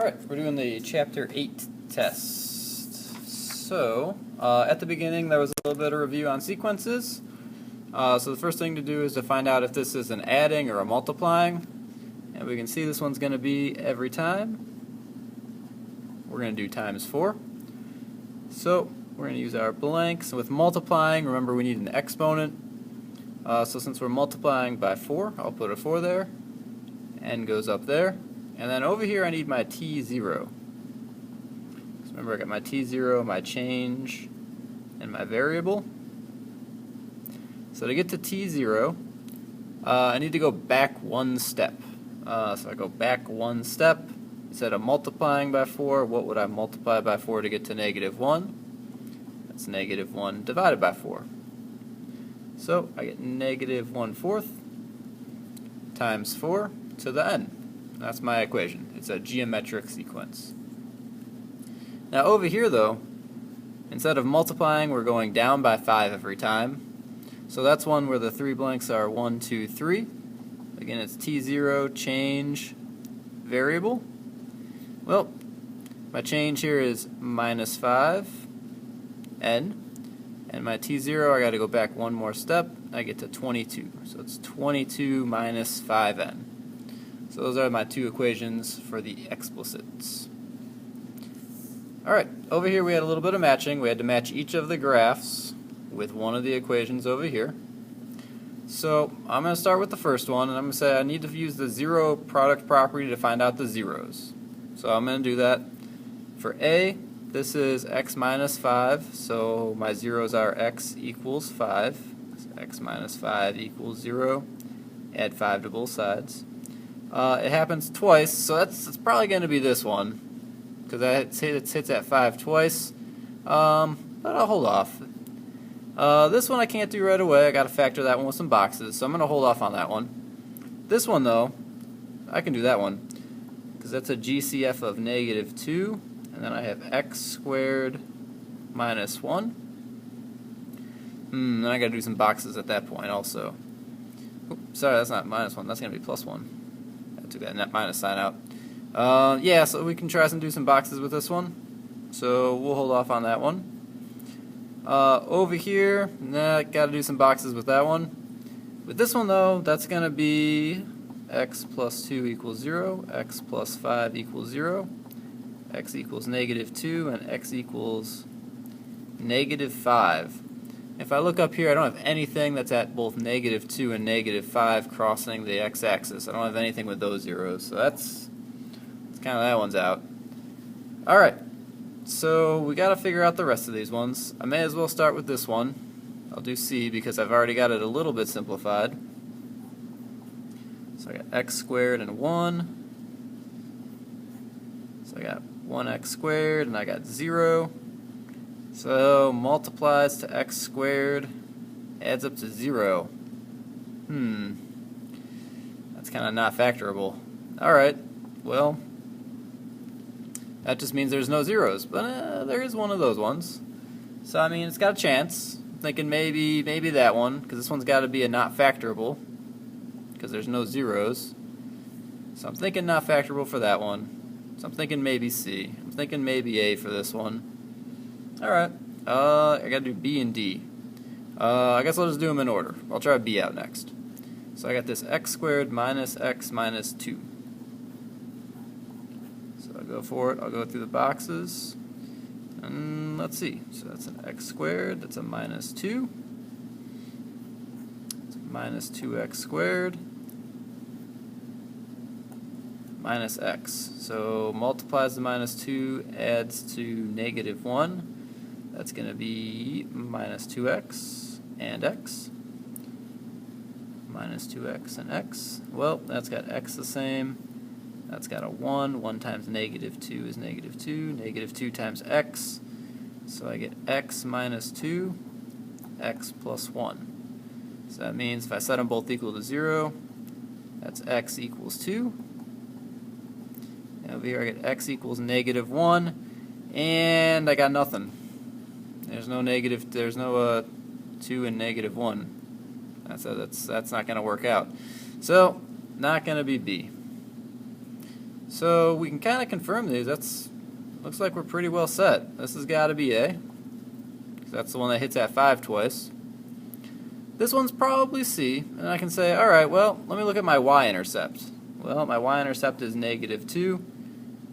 Alright, we're doing the Chapter 8 test. So, at the beginning there was a little bit of review on sequences. So the first thing to do is to find out if this is an adding or a multiplying. And we can see this one's going to be every time. We're going to do times 4. So, we're going to use our blanks. With multiplying, remember we need an exponent. So since we're multiplying by 4, I'll put a 4 there. N goes up there. And then over here I need my T0. So remember I got my T0, my change, and my variable. So to get to T0, I need to go back one step. So I go back one step. Instead of multiplying by 4, what would I multiply by 4 to get to -1? That's -1 divided by 4. So I get -1/4 times 4 to the n. That's my equation. It's a geometric sequence. Now over here though, instead of multiplying, we're going down by 5 every time. So that's one where the 3 blanks are 1, 2, 3. Again, it's T0, change, variable. Well, my change here is -5, n. And my T0, I got to go back one more step. I get to 22. So it's 22 minus 5n. So those are my two equations for the explicits. Alright, over here we had a little bit of matching. We had to match each of the graphs with one of the equations over here. So I'm going to start with the first one, and I'm going to say I need to use the zero product property to find out the zeros. So I'm going to do that. For A, this is x minus 5, so my zeros are x equals 5. So x minus 5 equals 0. Add 5 to both sides. It happens twice, so it's probably going to be this one, because it hits at 5 twice, but I'll hold off. This one I can't do right away. I got to factor that one with some boxes, so I'm going to hold off on that one. This one, though, I can do that one, because that's a GCF of -2, and then I have x squared minus 1. Then I got to do some boxes at that point also. Oops, sorry, that's not -1, that's going to be +1. Took that net minus sign out. Yeah, so we can try and do some boxes with this one. So we'll hold off on that one. Over here, got to do some boxes with that one. With this one though, that's going to be x plus 2 equals 0, x plus 5 equals 0, x equals -2, and x equals -5. If I look up here, I don't have anything that's at both -2 and -5 crossing the x-axis. I don't have anything with those zeros, so that's kind of that one's out. Alright, so we got to figure out the rest of these ones. I may as well start with this one. I'll do C because I've already got it a little bit simplified. So I got x squared and 1. So I got 1x squared and I got 0. So multiplies to x squared, adds up to 0. That's kind of not factorable. Alright, well, that just means there's no zeros, but there is one of those ones. So I mean, it's got a chance. I'm thinking maybe that one, because this one's got to be a not factorable, because there's no zeros. So I'm thinking not factorable for that one. So I'm thinking maybe C. I'm thinking maybe A for this one. Alright, I gotta do B and D. I guess I'll just do them in order. I'll try B out next. So I got this x squared minus x minus 2. So I'll go for it. I'll go through the boxes. And let's see. So that's an x squared. That's a minus 2. It's minus 2x squared. Minus x. So multiplies the minus 2, adds to -1. That's going to be minus 2x and x. Minus 2x and x. Well, that's got x the same. That's got a 1. 1 times -2 is -2. -2 times x. So I get x minus 2, x plus 1. So that means if I set them both equal to 0, that's x equals 2. And over here I get x equals -1. And I got nothing. There's no 2 and -1. That's not going to work out. So, not going to be B. So we can kind of confirm these. Looks like we're pretty well set. This has got to be A, 'cause that's the one that hits at 5 twice. This one's probably C, and I can say, alright, well, let me look at my y-intercept. Well, my y-intercept is -2.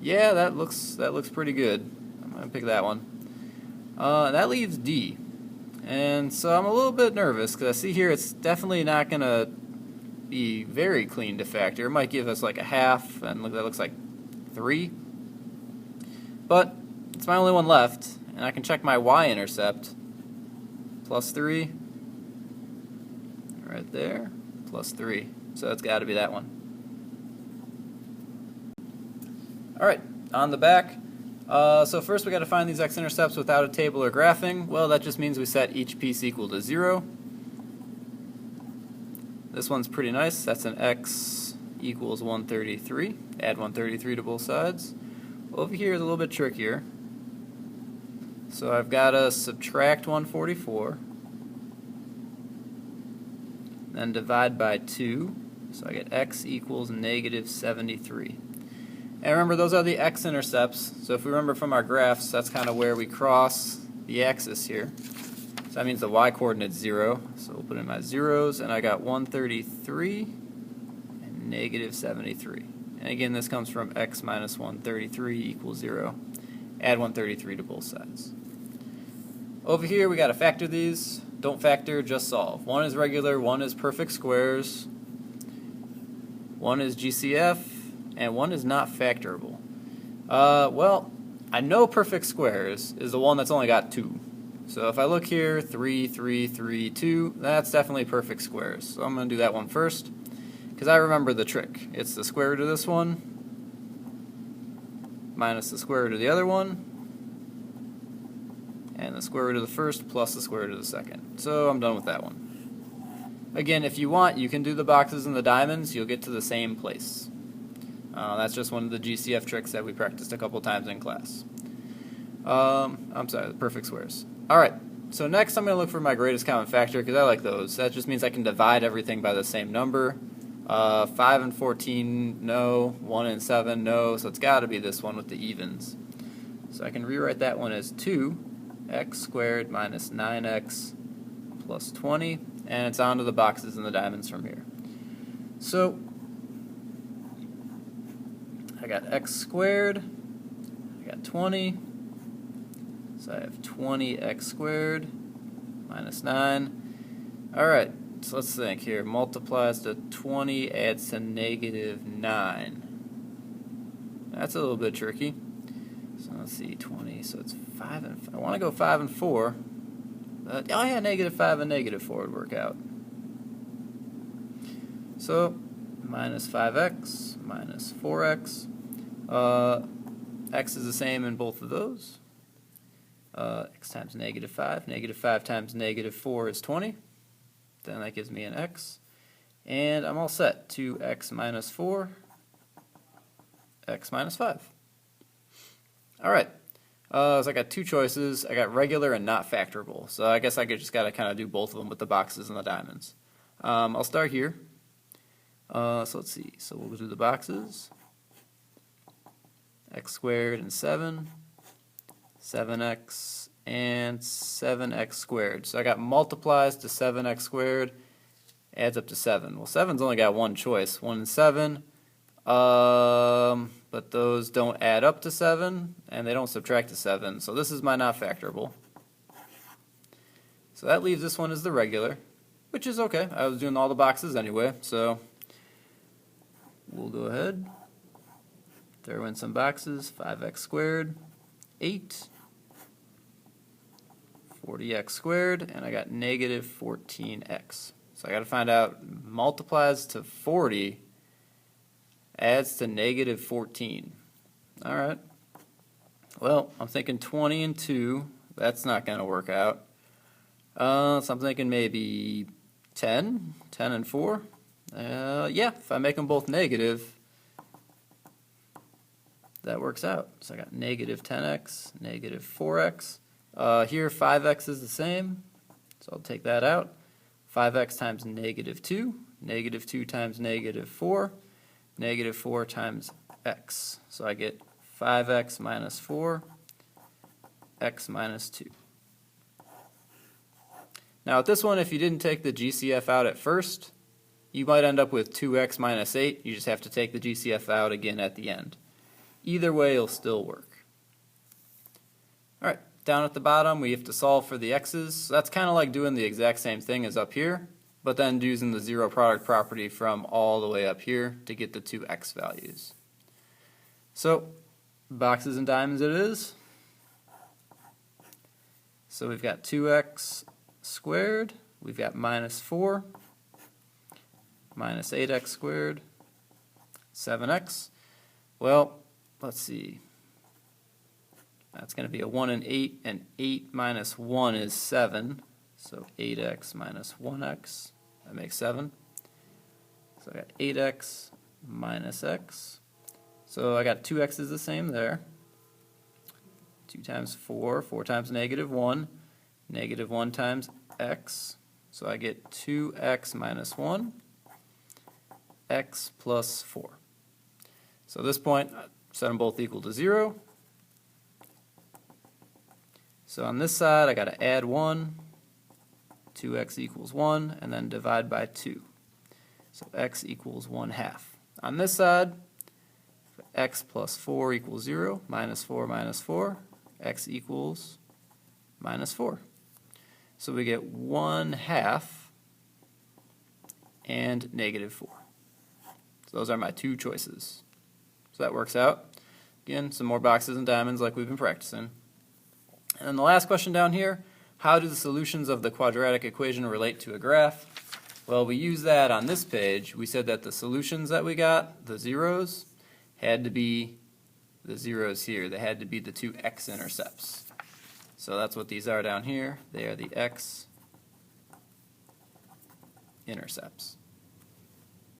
Yeah, that looks pretty good. I'm going to pick that one. That leaves D. And so I'm a little bit nervous, because I see here it's definitely not going to be very clean to factor. It might give us like a half, and that looks like 3. But it's my only one left, and I can check my y-intercept. +3. Right there, +3. So that's got to be that one. Alright, on the back. So first we got to find these x-intercepts without a table or graphing. Well, that just means we set each piece equal to 0. This one's pretty nice. That's an x equals 133. Add 133 to both sides. Over here is a little bit trickier. So I've got to subtract 144. Then divide by 2, so I get x equals -73. And remember, those are the x-intercepts, so if we remember from our graphs, that's kind of where we cross the axis here. So that means the y-coordinate's 0, so we'll put in my zeros, and I got 133 and -73. And again, this comes from x minus 133 equals 0. Add 133 to both sides. Over here, we got to factor these. Don't factor, just solve. One is regular, one is perfect squares, one is GCF, and one is not factorable. Well, I know perfect squares is the one that's only got 2. So if I look here, 3, 3, 3, 2, that's definitely perfect squares. So I'm going to do that one first, because I remember the trick. It's the square root of this one minus the square root of the other one, and the square root of the first plus the square root of the second. So I'm done with that one. Again, if you want, you can do the boxes and the diamonds. You'll get to the same place. That's just one of the GCF tricks that we practiced a couple times in class. I'm sorry, the perfect squares. Alright, so next I'm going to look for my greatest common factor, because I like those. That just means I can divide everything by the same number. 5 and 14, no. 1 and 7, no. So it's got to be this one with the evens. So I can rewrite that one as 2x squared minus 9x plus 20, and it's on to the boxes and the diamonds from here. So I got x squared, I got 20, so I have 20x squared minus 9. Alright, so let's think here. Multiplies to 20, adds to -9. That's a little bit tricky. So let's see, 20, so it's 5 and 5. I want to go 5 and 4. Oh yeah, -5 and -4 would work out. So, minus 5x, minus 4x. X is the same in both of those. X times -5. -5 times -4 is 20. Then that gives me an x. And I'm all set. 2x minus 4, x minus 5. Alright, so I got two choices. I got regular and not factorable. So I guess I just got to kind of do both of them with the boxes and the diamonds. I'll start here. So let's see. So we'll do the boxes. X squared and 7, 7x, and 7x squared. So I got multiplies to 7x squared, adds up to 7. Well, 7's only got one choice, 1 and 7. But those don't add up to 7, and they don't subtract to 7. So this is my not factorable. So that leaves this one as the regular, which is okay. I was doing all the boxes anyway, so we'll go ahead, throw in some boxes. 5x squared, 8, 40x squared, and I got -14x. So I got to find out multiplies to 40 adds to -14. Alright. Well, I'm thinking 20 and 2. That's not going to work out. So I'm thinking maybe 10. 10 and 4. Yeah, if I make them both negative, that works out. So I got -10x, -4x. Here 5x is the same, so I'll take that out. 5x times -2. -2 times -4. -4 times x. So I get 5x minus 4, x minus 2. Now with this one, if you didn't take the GCF out at first, you might end up with 2x minus 8. You just have to take the GCF out again at the end. Either way, it'll still work. Alright, down at the bottom, we have to solve for the x's. So that's kind of like doing the exact same thing as up here, but then using the zero product property from all the way up here to get the two x values. So, boxes and diamonds it is. So we've got 2x squared, we've got minus 4, minus 8x squared, 7x. Well, let's see. That's going to be a 1 and 8 minus 1 is 7. So 8x minus 1x, that makes 7. So I got 8x minus x. So I got 2x is the same there. 2 times 4, 4 times negative 1, negative 1 times x. So I get 2x minus 1, x plus 4. So at this point, I set them both equal to 0. So on this side, I got to add 1, 2x equals 1, and then divide by 2. So x equals 1/2. On this side, x plus 4 equals 0, minus 4, x equals minus 4. So we get 1/2 and negative 4. So those are my two choices. So that works out. Again, some more boxes and diamonds like we've been practicing. And then the last question down here, how do the solutions of the quadratic equation relate to a graph? Well, we use that on this page. We said that the solutions that we got, the zeros, had to be the zeros here. They had to be the two x-intercepts. So that's what these are down here. They are the x-intercepts.